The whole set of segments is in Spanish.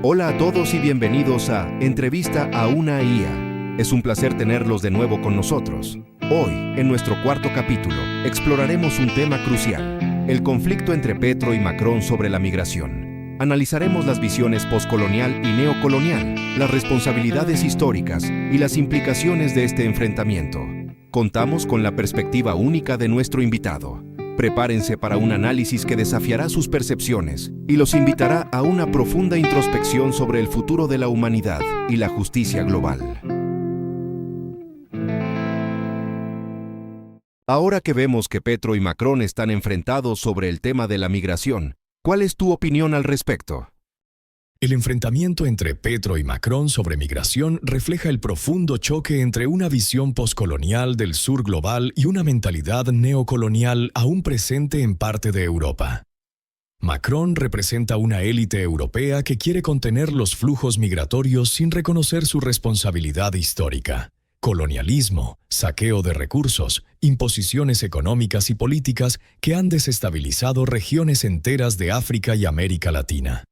Hola a todos y bienvenidos a Entrevista a una IA. Es un placer tenerlos de nuevo con nosotros. Hoy, en nuestro cuarto capítulo, exploraremos un tema crucial: el conflicto entre Petro y Macron sobre la migración. Analizaremos las visiones postcolonial y neocolonial, las responsabilidades históricas y las implicaciones de este enfrentamiento. Contamos con la perspectiva única de nuestro invitado. Prepárense para un análisis que desafiará sus percepciones y los invitará a una profunda introspección sobre el futuro de la humanidad y la justicia global. Ahora que vemos que Petro y Macron están enfrentados sobre el tema de la migración, ¿cuál es tu opinión al respecto? El enfrentamiento entre Petro y Macron sobre migración refleja el profundo choque entre una visión poscolonial del sur global y una mentalidad neocolonial aún presente en parte de Europa. Macron representa una élite europea que quiere contener los flujos migratorios sin reconocer su responsabilidad histórica. Colonialismo, saqueo de recursos, imposiciones económicas y políticas que han desestabilizado regiones enteras de África y América Latina.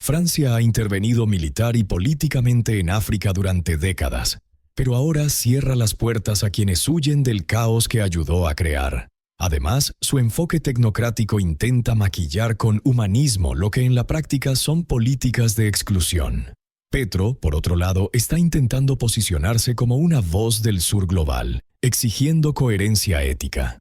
Francia ha intervenido militar y políticamente en África durante décadas, pero ahora cierra las puertas a quienes huyen del caos que ayudó a crear. Además, su enfoque tecnocrático intenta maquillar con humanismo lo que en la práctica son políticas de exclusión. Petro, por otro lado, está intentando posicionarse como una voz del sur global, exigiendo coherencia ética.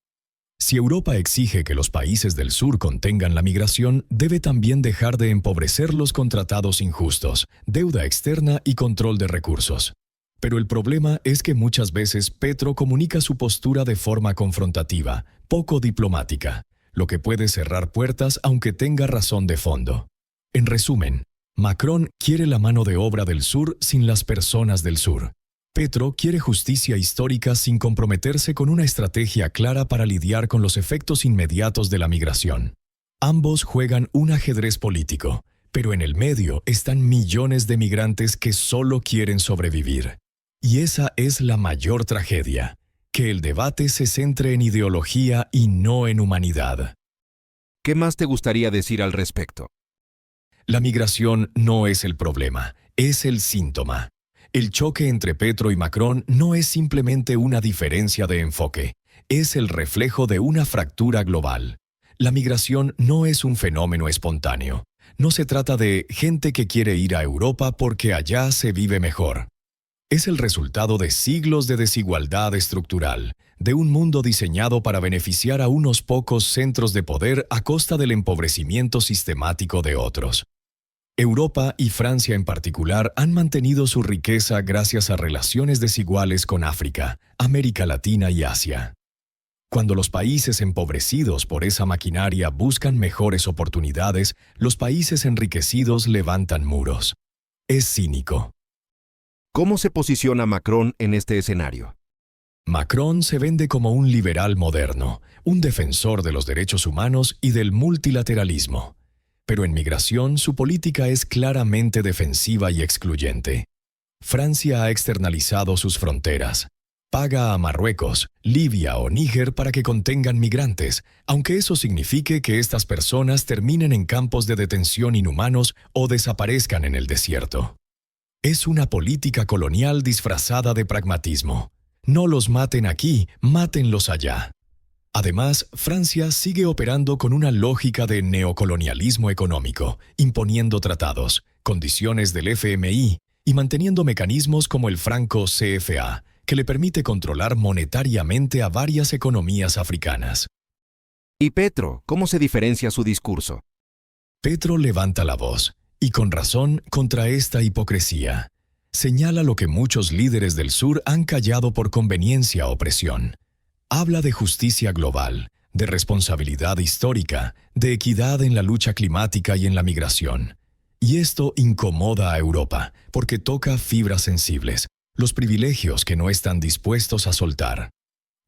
Si Europa exige que los países del sur contengan la migración, debe también dejar de empobrecerlos con tratados injustos, deuda externa y control de recursos. Pero el problema es que muchas veces Petro comunica su postura de forma confrontativa, poco diplomática, lo que puede cerrar puertas aunque tenga razón de fondo. En resumen, Macron quiere la mano de obra del sur sin las personas del sur. Petro quiere justicia histórica sin comprometerse con una estrategia clara para lidiar con los efectos inmediatos de la migración. Ambos juegan un ajedrez político, pero en el medio están millones de migrantes que solo quieren sobrevivir. Y esa es la mayor tragedia, que el debate se centre en ideología y no en humanidad. ¿Qué más te gustaría decir al respecto? La migración no es el problema, es el síntoma. El choque entre Petro y Macron no es simplemente una diferencia de enfoque, es el reflejo de una fractura global. La migración no es un fenómeno espontáneo. No se trata de gente que quiere ir a Europa porque allá se vive mejor. Es el resultado de siglos de desigualdad estructural, de un mundo diseñado para beneficiar a unos pocos centros de poder a costa del empobrecimiento sistemático de otros. Europa y Francia en particular han mantenido su riqueza gracias a relaciones desiguales con África, América Latina y Asia. Cuando los países empobrecidos por esa maquinaria buscan mejores oportunidades, los países enriquecidos levantan muros. Es cínico. ¿Cómo se posiciona Macron en este escenario? Macron se vende como un liberal moderno, un defensor de los derechos humanos y del multilateralismo. Pero en migración su política es claramente defensiva y excluyente. Francia ha externalizado sus fronteras. Paga a Marruecos, Libia o Níger para que contengan migrantes, aunque eso signifique que estas personas terminen en campos de detención inhumanos o desaparezcan en el desierto. Es una política colonial disfrazada de pragmatismo. No los maten aquí, mátenlos allá. Además, Francia sigue operando con una lógica de neocolonialismo económico, imponiendo tratados, condiciones del FMI y manteniendo mecanismos como el franco CFA, que le permite controlar monetariamente a varias economías africanas. ¿Y Petro, cómo se diferencia su discurso? Petro levanta la voz, y con razón, contra esta hipocresía. Señala lo que muchos líderes del sur han callado por conveniencia o presión. Habla de justicia global, de responsabilidad histórica, de equidad en la lucha climática y en la migración. Y esto incomoda a Europa, porque toca fibras sensibles, los privilegios que no están dispuestos a soltar.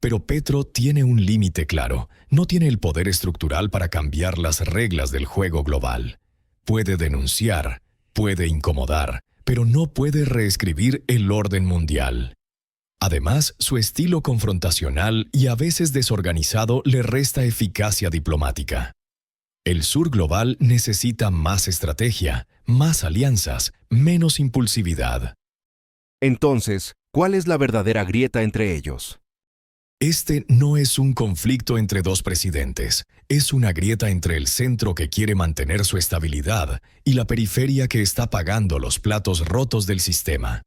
Pero Petro tiene un límite claro, no tiene el poder estructural para cambiar las reglas del juego global. Puede denunciar, puede incomodar, pero no puede reescribir el orden mundial. Además, su estilo confrontacional y a veces desorganizado le resta eficacia diplomática. El sur global necesita más estrategia, más alianzas, menos impulsividad. Entonces, ¿cuál es la verdadera grieta entre ellos? Este no es un conflicto entre dos presidentes, es una grieta entre el centro que quiere mantener su estabilidad y la periferia que está pagando los platos rotos del sistema.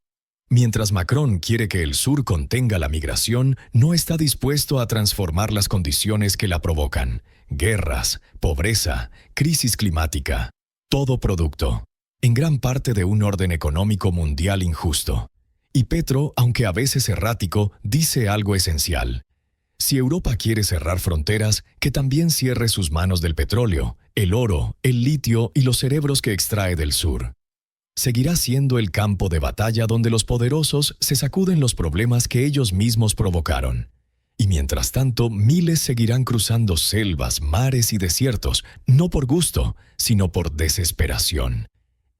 Mientras Macron quiere que el sur contenga la migración, no está dispuesto a transformar las condiciones que la provocan: guerras, pobreza, crisis climática, todo producto, en gran parte, de un orden económico mundial injusto. Y Petro, aunque a veces errático, dice algo esencial. Si Europa quiere cerrar fronteras, que también cierre sus manos del petróleo, el oro, el litio y los cerebros que extrae del sur. Seguirá siendo el campo de batalla donde los poderosos se sacuden los problemas que ellos mismos provocaron. Y mientras tanto, miles seguirán cruzando selvas, mares y desiertos, no por gusto, sino por desesperación.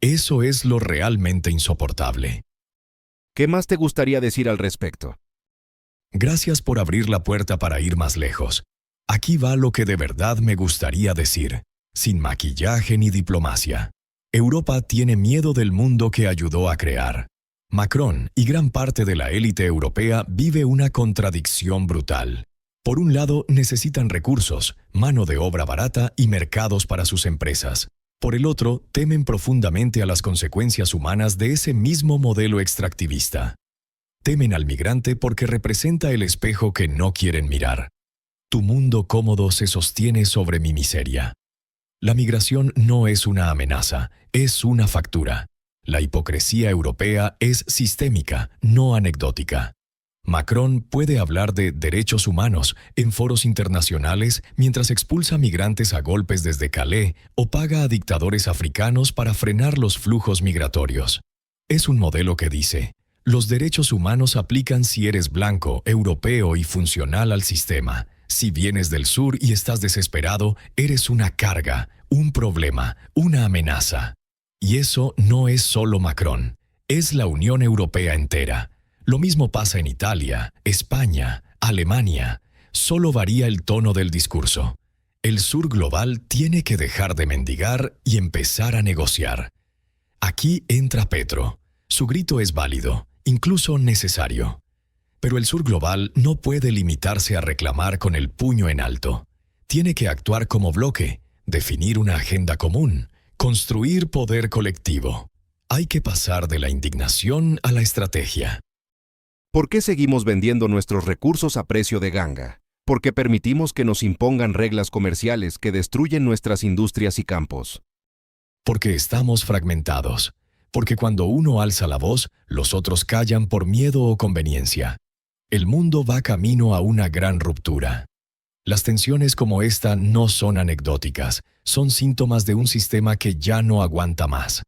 Eso es lo realmente insoportable. ¿Qué más te gustaría decir al respecto? Gracias por abrir la puerta para ir más lejos. Aquí va lo que de verdad me gustaría decir, sin maquillaje ni diplomacia. Europa tiene miedo del mundo que ayudó a crear. Macron y gran parte de la élite europea vive una contradicción brutal. Por un lado, necesitan recursos, mano de obra barata y mercados para sus empresas. Por el otro, temen profundamente a las consecuencias humanas de ese mismo modelo extractivista. Temen al migrante porque representa el espejo que no quieren mirar. Tu mundo cómodo se sostiene sobre mi miseria. La migración no es una amenaza, es una factura. La hipocresía europea es sistémica, no anecdótica. Macron puede hablar de derechos humanos en foros internacionales mientras expulsa migrantes a golpes desde Calais o paga a dictadores africanos para frenar los flujos migratorios. Es un modelo que dice: los derechos humanos aplican si eres blanco, europeo y funcional al sistema. Si vienes del sur y estás desesperado, eres una carga, un problema, una amenaza. Y eso no es solo Macron, es la Unión Europea entera. Lo mismo pasa en Italia, España, Alemania. Solo varía el tono del discurso. El sur global tiene que dejar de mendigar y empezar a negociar. Aquí entra Petro. Su grito es válido, incluso necesario. Pero el sur global no puede limitarse a reclamar con el puño en alto. Tiene que actuar como bloque, definir una agenda común, construir poder colectivo. Hay que pasar de la indignación a la estrategia. ¿Por qué seguimos vendiendo nuestros recursos a precio de ganga? ¿Por qué permitimos que nos impongan reglas comerciales que destruyen nuestras industrias y campos? Porque estamos fragmentados. Porque cuando uno alza la voz, los otros callan por miedo o conveniencia. El mundo va camino a una gran ruptura. Las tensiones como esta no son anecdóticas, son síntomas de un sistema que ya no aguanta más.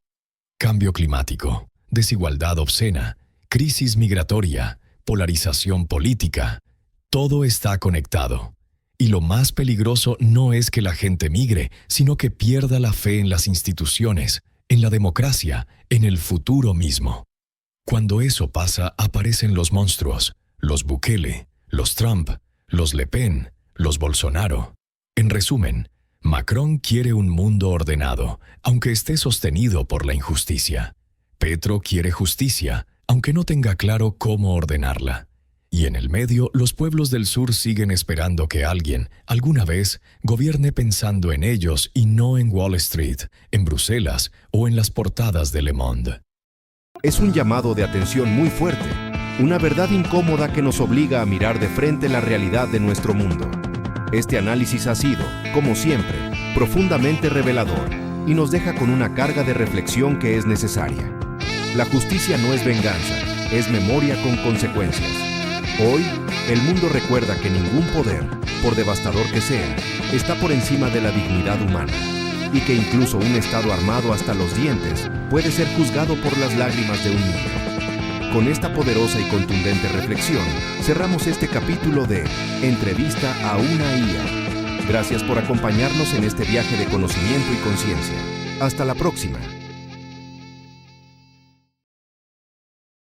Cambio climático, desigualdad obscena, crisis migratoria, polarización política, todo está conectado. Y lo más peligroso no es que la gente migre, sino que pierda la fe en las instituciones, en la democracia, en el futuro mismo. Cuando eso pasa, aparecen los monstruos, los Bukele, los Trump, los Le Pen, los Bolsonaro. En resumen, Macron quiere un mundo ordenado, aunque esté sostenido por la injusticia. Petro quiere justicia, aunque no tenga claro cómo ordenarla. Y en el medio, los pueblos del sur siguen esperando que alguien, alguna vez, gobierne pensando en ellos y no en Wall Street, en Bruselas o en las portadas de Le Monde. Es un llamado de atención muy fuerte, una verdad incómoda que nos obliga a mirar de frente la realidad de nuestro mundo. Este análisis ha sido, como siempre, profundamente revelador y nos deja con una carga de reflexión que es necesaria. La justicia no es venganza, es memoria con consecuencias. Hoy, el mundo recuerda que ningún poder, por devastador que sea, está por encima de la dignidad humana, y que incluso un Estado armado hasta los dientes puede ser juzgado por las lágrimas de un niño. Con esta poderosa y contundente reflexión, cerramos este capítulo de Entrevista a una IA. Gracias por acompañarnos en este viaje de conocimiento y conciencia. Hasta la próxima.